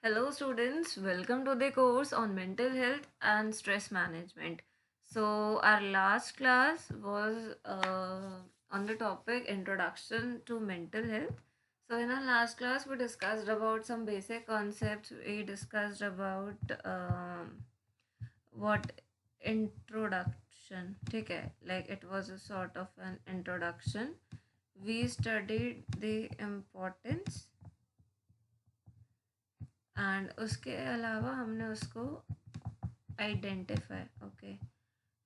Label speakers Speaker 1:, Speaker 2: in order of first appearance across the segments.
Speaker 1: Hello, students. Welcome to the course on mental health and stress management. So, our last class was on the topic Introduction to Mental Health. So, in our last class, we discussed about some basic concepts. We discussed about what introduction, okay, like it was a sort of an introduction. We studied the importance and उसके अलावा हमने उसको identify okay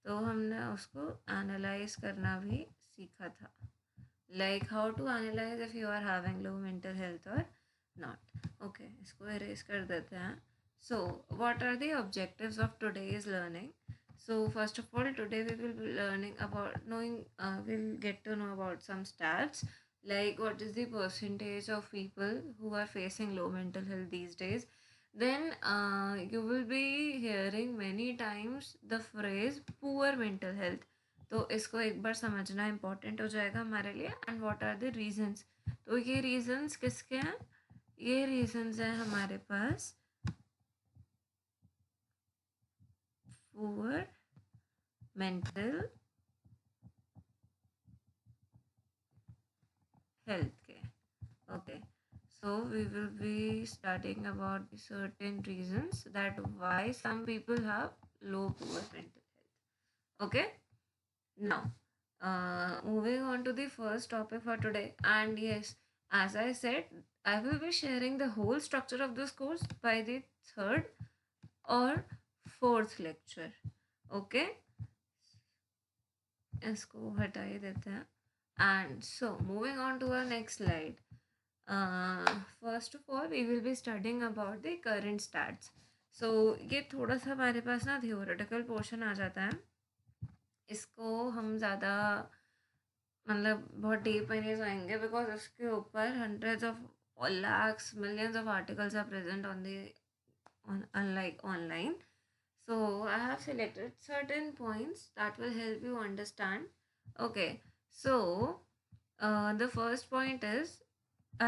Speaker 1: तो हमने उसको analyse करना भी सीखा था like how to analyze if you are having low mental health और नॉट ओके इसको इरेज कर देते हैं so what are the objectives of today's learning so first of all today we will be learning about knowing we'll get to know about some stats like what is the percentage of people who are facing low mental health these days. Then you will be hearing many times the phrase poor mental health. तो इसको एक बार समझना important हो जाएगा हमारे लिए. And what are the reasons. तो ये रीजंस किसके हैं. ये रीजंस हैं हमारे पास poor mental health के. Okay, so we will be studying about the certain reasons that why some people have low poor mental health. Okay, now moving on to the first topic for today. And yes, as I said, I will be sharing the whole structure of this course by the third or fourth lecture. Okay, इसको हटा ही देते हैं. And so moving on to our next slide. First of all, we will be studying about the current stats. So ये थोड़ा सा हमारे पास ना theoretical portion आ जाता है. इसको हम ज़्यादा मतलब बहुत डीप में नहीं जाएंगे बिकॉज इसके ऊपर hundreds of lakhs millions of articles are present on the unlike online. So I have selected certain points that will help you understand. Okay, so the first point is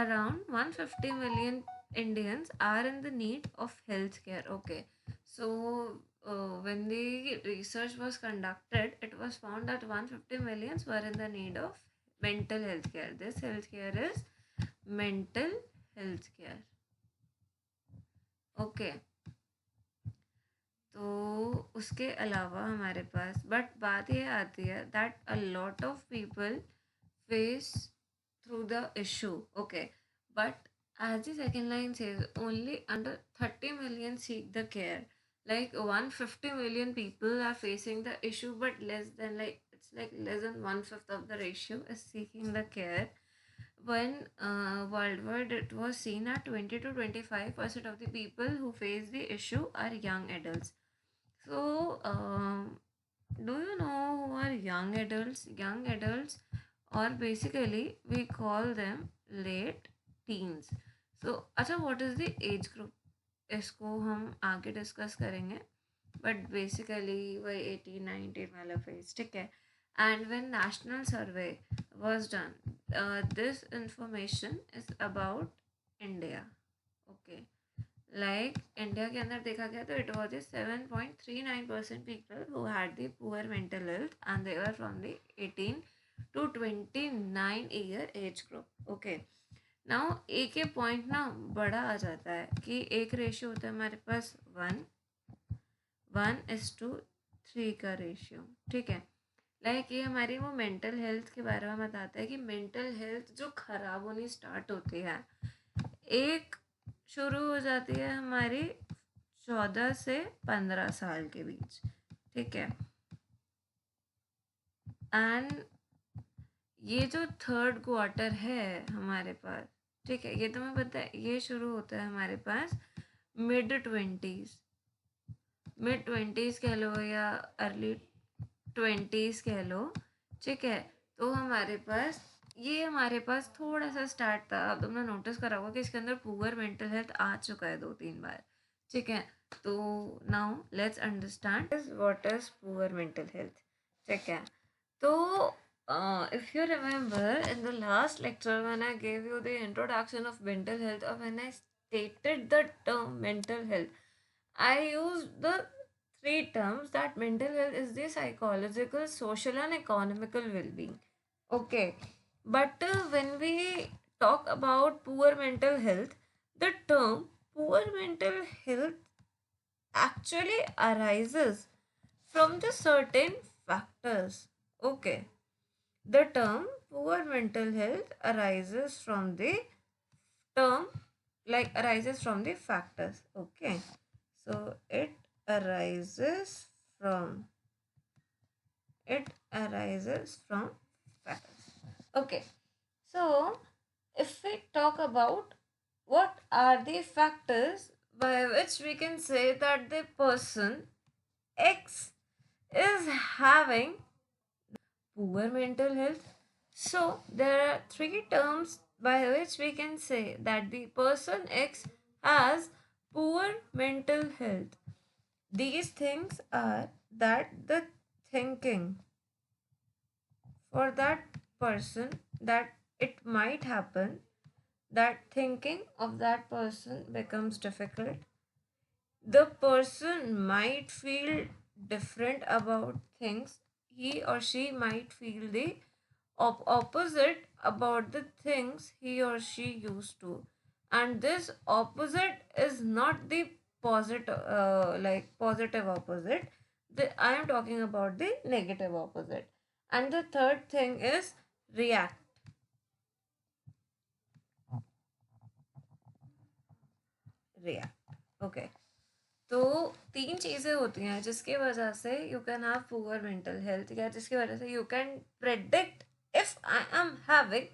Speaker 1: around 150 million Indians are in the need of healthcare. Okay, so when the research was conducted, it was found that 150 millions were in the need of mental health care. This healthcare is mental health care. Okay, तो उसके अलावा हमारे पास but बात ये आती है that a lot of people face through the issue. Okay, but as the second line says, only under 30 million seek the care. Like 150 million people are facing the issue, but less than like it's like less than one fifth of the ratio is seeking the care. When worldwide it was seen that 20 to 25% of the people who face the issue are young adults. So, do you know who are young adults? Young adults, or basically we call them late teens. So, अच्छा what is the age group? इसको हम आगे discuss करेंगे but basically वही 18-19 वाला phase ठीक है. And when national survey was done this information is about India. Okay, like India के अंदर देखा गया तो it was 7.39% people who had the poor mental health and they were from the 18 to 29 year age group. Okay, now एक ये point ना बड़ा आ जाता है कि एक रेशियो होता है हमारे पास 1:3 का रेशियो. ठीक है, लाइक ये हमारी वो मेंटल हेल्थ के बारे में बताता है कि मेंटल हेल्थ जो खराब होनी स्टार्ट होती है एक शुरू हो जाती है हमारी 14 से 15 साल के बीच. ठीक है, एंड ये जो थर्ड क्वार्टर है हमारे पास, ठीक है, ये तुम्हें पता है ये शुरू होता है हमारे पास मिड 20s. मिड 20s कह लो या अर्ली 20s कह लो. ठीक है, तो हमारे पास थोड़ा सा स्टार्ट था. अब तुमने नोटिस करा होगा कि इसके अंदर पुअर मेंटल हेल्थ आ चुका है 2-3 बार. ठीक है, तो now let's understand what is poor mental health. ठीक है, तो if you remember in the last lecture when I gave you the introduction of mental health or when I stated the term mental health, I used the three terms that mental health is the psychological, social, and economical well being. Okay, but when we talk about poor mental health, the term poor mental health actually arises from the certain factors. Okay, the term poor mental health arises from the term arises from the factors. Okay, so from it arises from factors. Okay, so if we talk about what are the factors by which we can say that the person X is having poor mental health. So, there are three terms by which we can say that the person X has poor mental health. These things are that the thinking for that person, that it might happen that thinking of that person becomes difficult. The person might feel different about things. He or she might feel the opposite about the things he or she used to. And this opposite is not the positive opposite. I am talking about the negative opposite. And the third thing is react. React. Okay. तो तीन चीज़ें होती हैं जिसकी वजह से you can have poor mental health, या जिसकी वजह से you can predict if I am having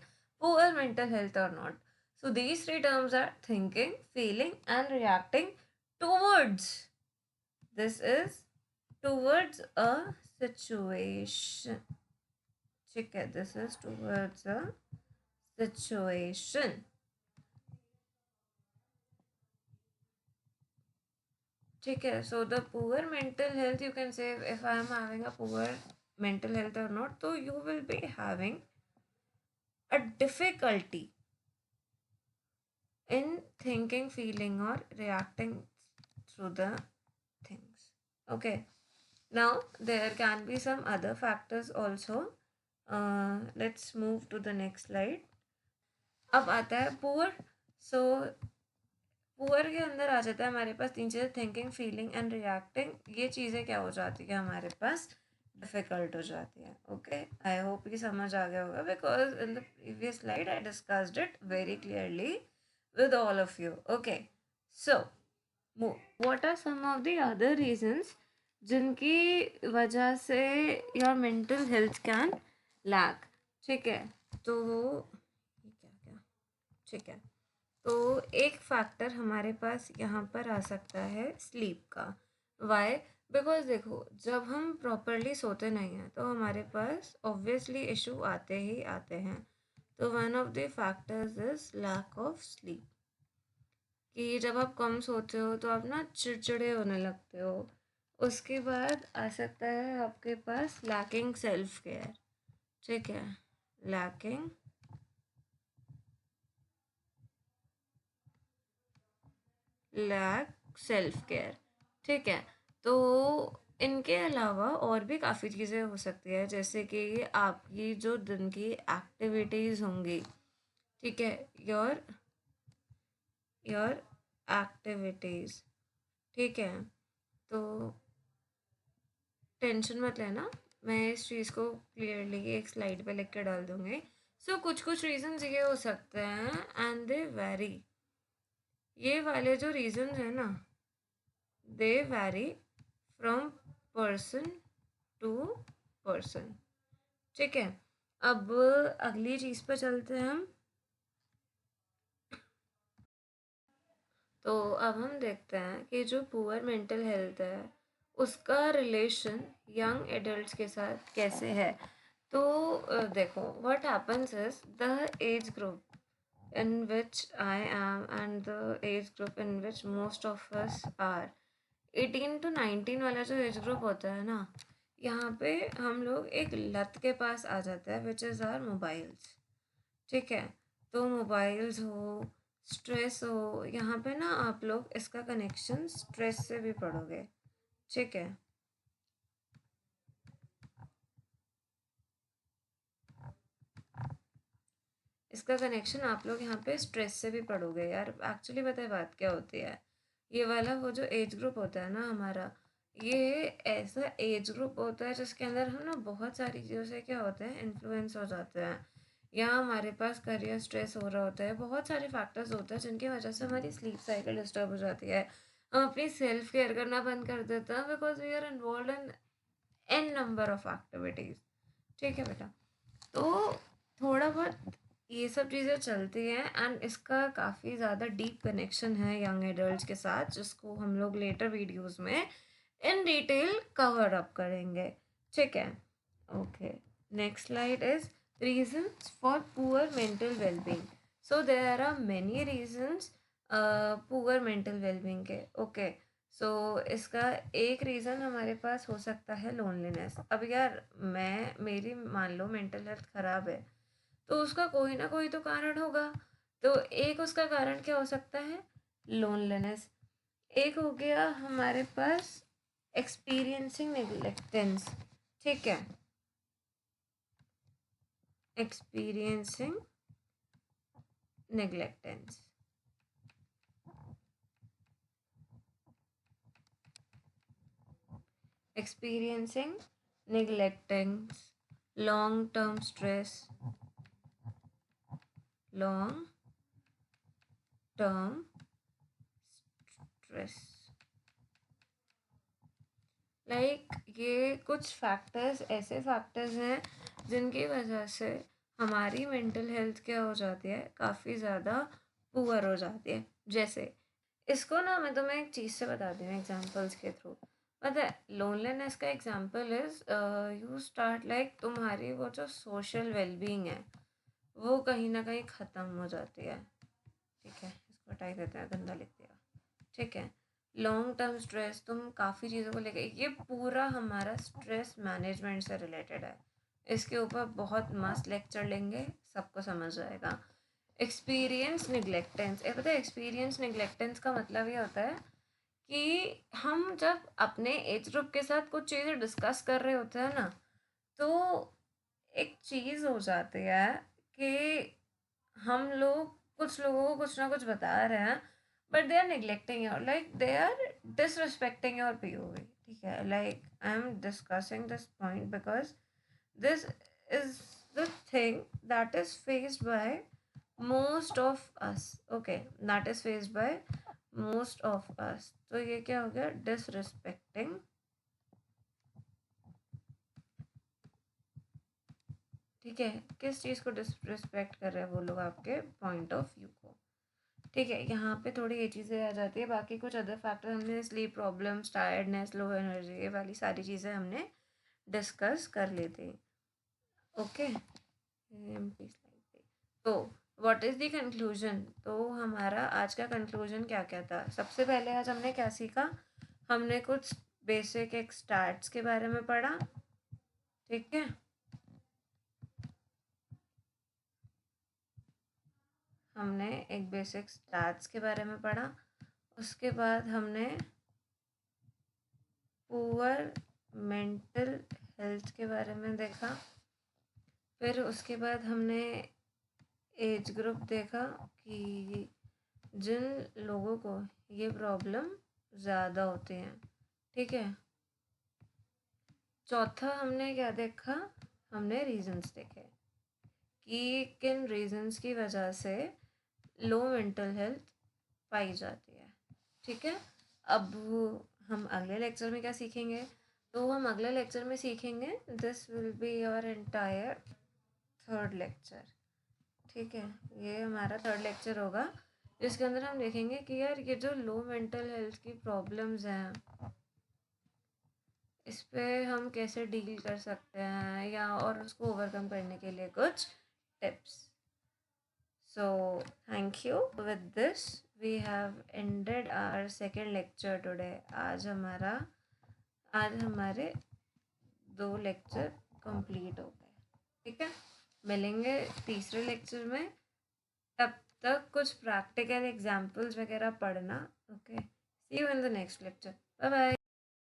Speaker 1: poor mental health और not. So these three terms are thinking, feeling and reacting towards. This is towards a situation. ठीक है, this is towards a situation. ठीक है, so the poor mental health, you can say if I am having a poor mental health or not, so you will be having a difficulty in thinking, feeling, or reacting through the things. Okay, now there can be some other factors also. Let's move to the next slide. अब आता है poor. So poor के अंदर आ जाता है हमारे पास तीन चीज़ें, थिंकिंग, फीलिंग एंड रिएक्टिंग. ये चीज़ें क्या हो जाती है हमारे पास, डिफ़िकल्ट हो जाती है. ओके, आई होप ये समझ आ गया होगा, because in the previous slide I discussed it very clearly with all of you. Okay, so what are some of the other reasons जिनकी वजह से your mental health can lack. ठीक है, तो क्या क्या ठीक है, तो एक फैक्टर हमारे पास यहाँ पर आ सकता है स्लीप का. वाई? बिकॉज देखो, जब हम प्रॉपरली सोते नहीं हैं तो हमारे पास ऑब्वियसली इशू आते ही आते हैं. तो one of the factors is lack of sleep. कि जब आप कम सोते हो तो आप ना चिड़चिड़े होने लगते हो. उसके बाद आ सकता है आपके पास लैकिंग सेल्फ केयर. ठीक है, लैकिंग लैक सेल्फ केयर. ठीक है, तो इनके अलावा और भी काफ़ी चीज़ें हो सकती है, जैसे कि आपकी जो दिन की एक्टिविटीज़ होंगी. ठीक है, योर योर एक्टिविटीज़. ठीक है, तो टेंशन मत लेना, मैं इस चीज़ को क्लियरली एक स्लाइड पे लिख के डाल दूँगी. सो कुछ कुछ रीजंस ये हो सकते हैं एंड दे वैरी. ये वाले जो रीजंस हैं ना, they vary from person to person. ठीक है, अब अगली चीज़ पर चलते हैं हम. तो अब हम देखते हैं कि जो पुअर मेंटल हेल्थ है उसका रिलेशन यंग एडल्ट्स के साथ कैसे है. तो देखो, what happens is the age group in which I am and the age group in which most of us are, 18 to 19 वाला जो एज ग्रुप होता है ना, यहाँ पे हम लोग एक लत के पास आ जाता है विच इज़ आर मोबाइल्स. ठीक है, तो मोबाइल्स हो स्ट्रेस हो, यहाँ पे ना आप लोग इसका कनेक्शन स्ट्रेस से भी पढ़ोगे, ठीक है। इसका कनेक्शन आप लोग यहाँ पे स्ट्रेस से भी पढ़ोगे यार। एक्चुअली पता है बात क्या होती है, ये वाला वो जो एज ग्रुप होता है ना हमारा, ये ऐसा एज ग्रुप होता है जिसके अंदर हम ना बहुत सारी चीज़ों से क्या होते हैं, इन्फ्लुएंस हो जाते हैं। यहाँ हमारे पास करियर स्ट्रेस हो रहा होता है, बहुत सारे फैक्टर्स होते हैं जिनकी वजह से हमारी स्लीप साइकिल डिस्टर्ब हो जाती है। हम अपनी सेल्फ केयर करना बंद कर देते हैं because we are involve in an number of activities, ठीक है बेटा। तो थोड़ा बहुत ये सब चीज़ें चलती हैं एंड इसका काफ़ी ज़्यादा डीप कनेक्शन है यंग एडल्ट्स के साथ, जिसको हम लोग लेटर वीडियोस में इन डिटेल कवर अप करेंगे, ठीक है। Okay, next slide is reasons for poor mental wellbeing. So there are many reasons poor mental wellbeing के, ओके। सो इसका एक रीज़न हमारे पास हो सकता है लोनलीनेस। अब यार मेरी मान लो मेंटल हेल्थ ख़राब है, तो उसका कोई ना कोई तो कारण होगा। तो एक उसका कारण क्या हो सकता है, लोनलीनेस। एक हो गया हमारे पास एक्सपीरियंसिंग नेग्लेक्टेंस, ठीक है, experiencing नेग्लेक्टेंस। experiencing neglecting, long term stress, long term stress, ये कुछ फैक्टर्स ऐसे फैक्टर्स हैं जिनकी वजह से हमारी मेंटल हेल्थ क्या हो जाती है, काफ़ी ज़्यादा पुअर हो जाती है। जैसे इसको ना मैं तुम्हें एक चीज़ से बताती हूँ एग्जांपल्स के थ्रू। पता है लोनलीनेस का example is you start like तुम्हारी वो जो सोशल वेलबींग है वो कहीं ना कहीं ख़त्म हो जाती है, ठीक है। इसको हटाई देते हैं, गंदा लिख दिया, ठीक है। लॉन्ग टर्म स्ट्रेस, तुम काफ़ी चीज़ों को लेके, ये पूरा हमारा स्ट्रेस मैनेजमेंट से रिलेटेड है। इसके ऊपर बहुत मस्त लेक्चर लेंगे, सबको समझ आएगा। एक्सपीरियंस निगलेक्टेंस, पता है एक्सपीरियंस निगलेक्टेंस का मतलब ये होता है कि हम जब अपने एज ग्रुप के साथ कुछ चीज़ें डिस्कस कर रहे होते हैं ना, तो एक चीज़ हो जाती है कि हम लोग कुछ लोगों को कुछ ना कुछ बता रहे हैं, but they are neglecting your, like they are disrespecting your POV, ठीक है। Like I am discussing this point because this is the thing that is faced by most of us, okay, that is faced by most of us। तो ये क्या हो गया, disrespecting, ठीक है। किस चीज़ को डिसरिस्पेक्ट कर रहे हैं वो लोग, आपके पॉइंट ऑफ व्यू को, ठीक है। यहाँ पे थोड़ी ये चीज़ें आ जाती है, बाकी कुछ अदर फैक्टर हमने sleep problems, tiredness, low energy, ये वाली सारी चीज़ें हमने डिस्कस कर ली थी, ओके। तो व्हाट इज़ द कंक्लूजन, तो हमारा आज का कंक्लूजन क्या क्या था। सबसे पहले आज हमने क्या सीखा, हमने कुछ बेसिक एक स्टार्ट्स के बारे में पढ़ा, ठीक है। हमने एक बेसिक स्टार्ट्स के बारे में पढ़ा, उसके बाद हमने पुअर मेंटल हेल्थ के बारे में देखा, फिर उसके बाद हमने एज ग्रुप देखा कि जिन लोगों को ये प्रॉब्लम ज़्यादा होती हैं, ठीक है। चौथा हमने क्या देखा, हमने रीजंस देखे कि किन रीजंस की वजह से लो मेंटल हेल्थ पाई जाती है, ठीक है। अब हम अगले लेक्चर में क्या सीखेंगे, तो हम अगले लेक्चर में सीखेंगे, this will be your entire third lecture, ठीक है। ये हमारा थर्ड लेक्चर होगा जिसके अंदर हम देखेंगे कि यार ये जो लो मेंटल हेल्थ की प्रॉब्लम्स हैं, इस पे हम कैसे डील कर सकते हैं, या और उसको ओवरकम करने के लिए कुछ tips. So thank you, with this we have ended our second lecture today. आज हमारे 2 लेक्चर कंप्लीट हो गए, ठीक है। मिलेंगे तीसरे लेक्चर में, तब तक कुछ प्रैक्टिकल एग्जाम्पल्स वगैरह पढ़ना. Okay, see you in the next lecture. Bye bye.